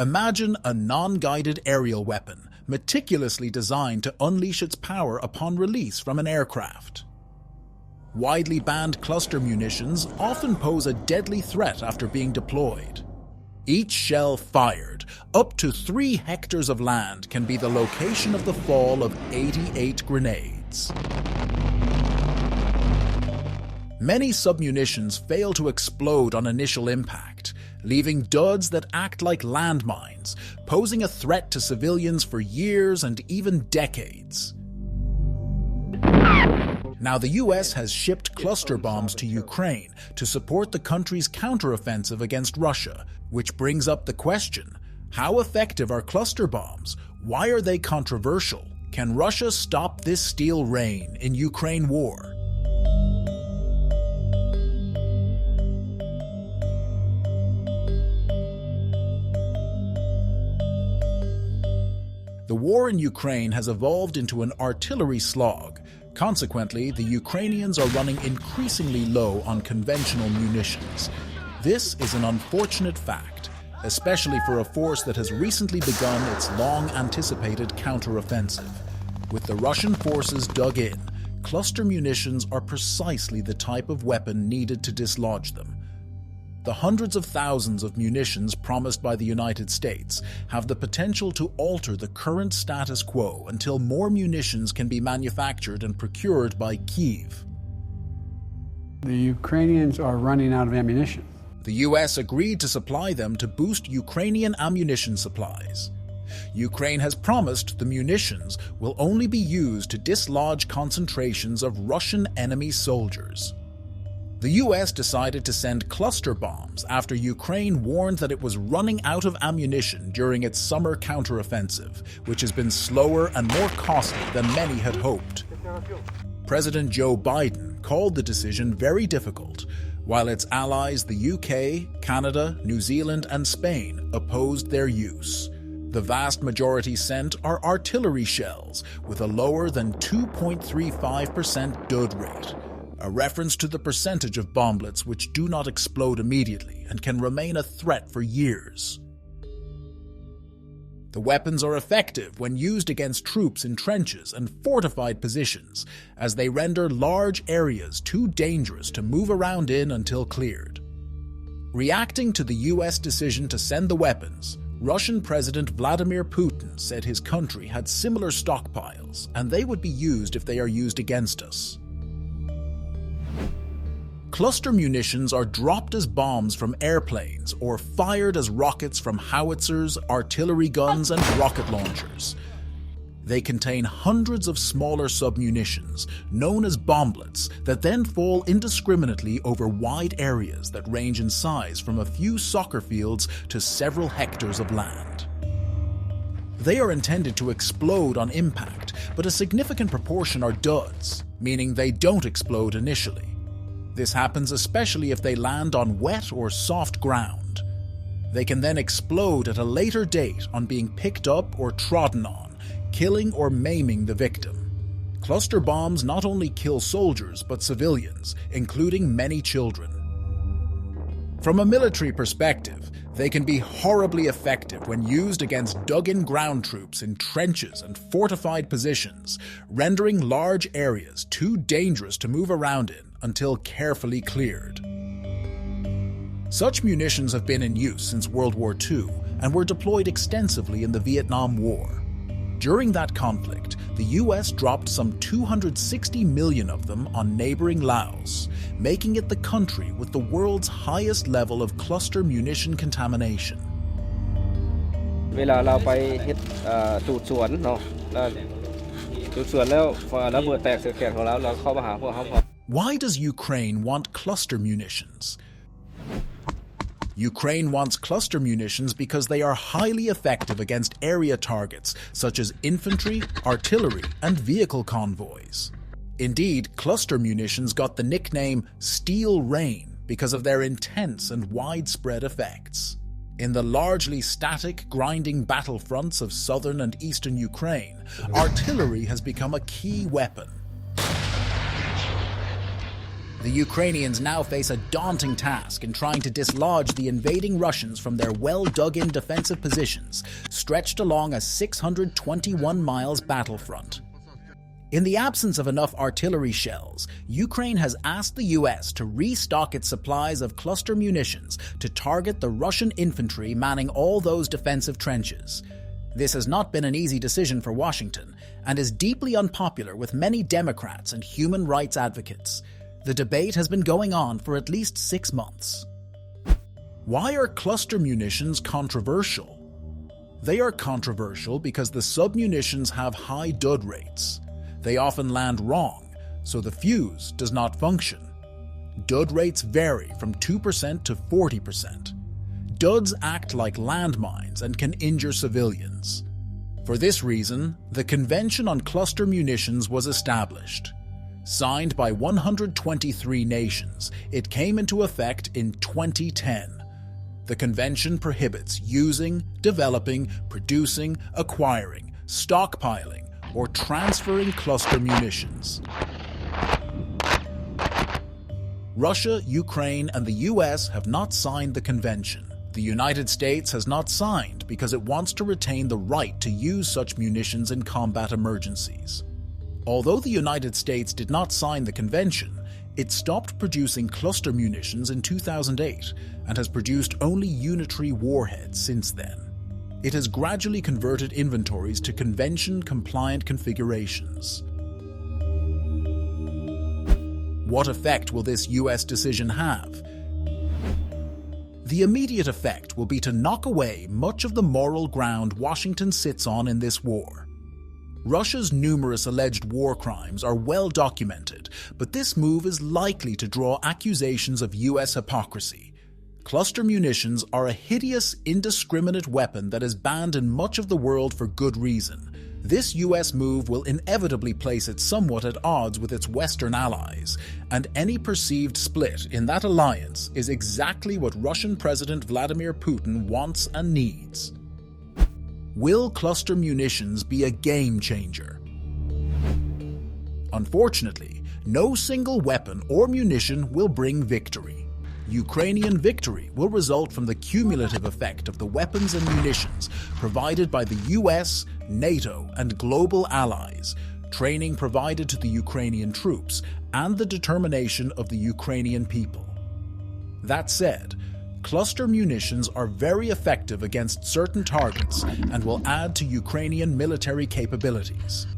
Imagine a non-guided aerial weapon meticulously designed to unleash its power upon release from an aircraft. Widely banned cluster munitions often pose a deadly threat after being deployed. Each shell fired, up to 3 hectares of land, can be the location of the fall of 88 grenades. Many submunitions fail to explode on initial impact, leaving duds that act like landmines, posing a threat to civilians for years and even decades. Now, the US has shipped cluster bombs to Ukraine to support the country's counteroffensive against Russia, which brings up the question, how effective are cluster bombs? Why are they controversial? Can Russia stop this steel rain in Ukraine war? The war in Ukraine has evolved into an artillery slog. Consequently, the Ukrainians are running increasingly low on conventional munitions. This is an unfortunate fact, especially for a force that has recently begun its long-anticipated counteroffensive. With the Russian forces dug in, cluster munitions are precisely the type of weapon needed to dislodge them. The hundreds of thousands of munitions promised by the United States have the potential to alter the current status quo until more munitions can be manufactured and procured by Kyiv. The Ukrainians are running out of ammunition. The US agreed to supply them to boost Ukrainian ammunition supplies. Ukraine has promised the munitions will only be used to dislodge concentrations of Russian enemy soldiers. The US decided to send cluster bombs after Ukraine warned that it was running out of ammunition during its summer counteroffensive, which has been slower and more costly than many had hoped. President Joe Biden called the decision very difficult, while its allies, the UK, Canada, New Zealand, and Spain, opposed their use. The vast majority sent are artillery shells with a lower than 2.35% dud rate, a reference to the percentage of bomblets which do not explode immediately and can remain a threat for years. The weapons are effective when used against troops in trenches and fortified positions, as they render large areas too dangerous to move around in until cleared. Reacting to the US decision to send the weapons, Russian President Vladimir Putin said his country had similar stockpiles, and they would be used if they are used against us. Cluster munitions are dropped as bombs from airplanes or fired as rockets from howitzers, artillery guns, and rocket launchers. They contain hundreds of smaller submunitions, known as bomblets, that then fall indiscriminately over wide areas that range in size from a few soccer fields to several hectares of land. They are intended to explode on impact, but a significant proportion are duds, meaning they don't explode initially. This happens especially if they land on wet or soft ground. They can then explode at a later date on being picked up or trodden on, killing or maiming the victim. Cluster bombs not only kill soldiers but civilians, including many children. From a military perspective, they can be horribly effective when used against dug-in ground troops in trenches and fortified positions, rendering large areas too dangerous to move around in until carefully cleared. Such munitions have been in use since World War II and were deployed extensively in the Vietnam War. During that conflict, the US dropped some 260 million of them on neighboring Laos, making it the country with the world's highest level of cluster munition contamination. เวลาเราไปเฮ็ดจูดสวนเนาะจูดสวนแล้วระเบิดแตกเสียแขนของเราเข้ามาหาพวกเขา Why does Ukraine want cluster munitions? Ukraine wants cluster munitions because they are highly effective against area targets such as infantry, artillery, and vehicle convoys. Indeed, cluster munitions got the nickname Steel Rain because of their intense and widespread effects. In the largely static, grinding battlefronts of southern and eastern Ukraine, artillery has become a key weapon. The Ukrainians now face a daunting task in trying to dislodge the invading Russians from their well-dug-in defensive positions, stretched along a 621 miles battlefront. In the absence of enough artillery shells, Ukraine has asked the US to restock its supplies of cluster munitions to target the Russian infantry manning all those defensive trenches. This has not been an easy decision for Washington, and is deeply unpopular with many Democrats and human rights advocates. The debate has been going on for at least 6 months. Why are cluster munitions controversial? They are controversial because the submunitions have high dud rates. They often land wrong, so the fuse does not function. Dud rates vary from 2% to 40%. Duds act like landmines and can injure civilians. For this reason, the Convention on Cluster Munitions was established. Signed by 123 nations, it came into effect in 2010. The convention prohibits using, developing, producing, acquiring, stockpiling, or transferring cluster munitions. Russia, Ukraine, and the US have not signed the convention. The United States has not signed because it wants to retain the right to use such munitions in combat emergencies. Although the United States did not sign the convention, it stopped producing cluster munitions in 2008 and has produced only unitary warheads since then. It has gradually converted inventories to convention-compliant configurations. What effect will this US decision have? The immediate effect will be to knock away much of the moral ground Washington sits on in this war. Russia's numerous alleged war crimes are well documented, but this move is likely to draw accusations of US hypocrisy. Cluster munitions are a hideous, indiscriminate weapon that is banned in much of the world for good reason. This US move will inevitably place it somewhat at odds with its Western allies, and any perceived split in that alliance is exactly what Russian President Vladimir Putin wants and needs. Will cluster munitions be a game changer? Unfortunately, no single weapon or munition will bring victory. Ukrainian victory will result from the cumulative effect of the weapons and munitions provided by the US, NATO, and global allies, training provided to the Ukrainian troops, and the determination of the Ukrainian people. That said, cluster munitions are very effective against certain targets and will add to Ukrainian military capabilities.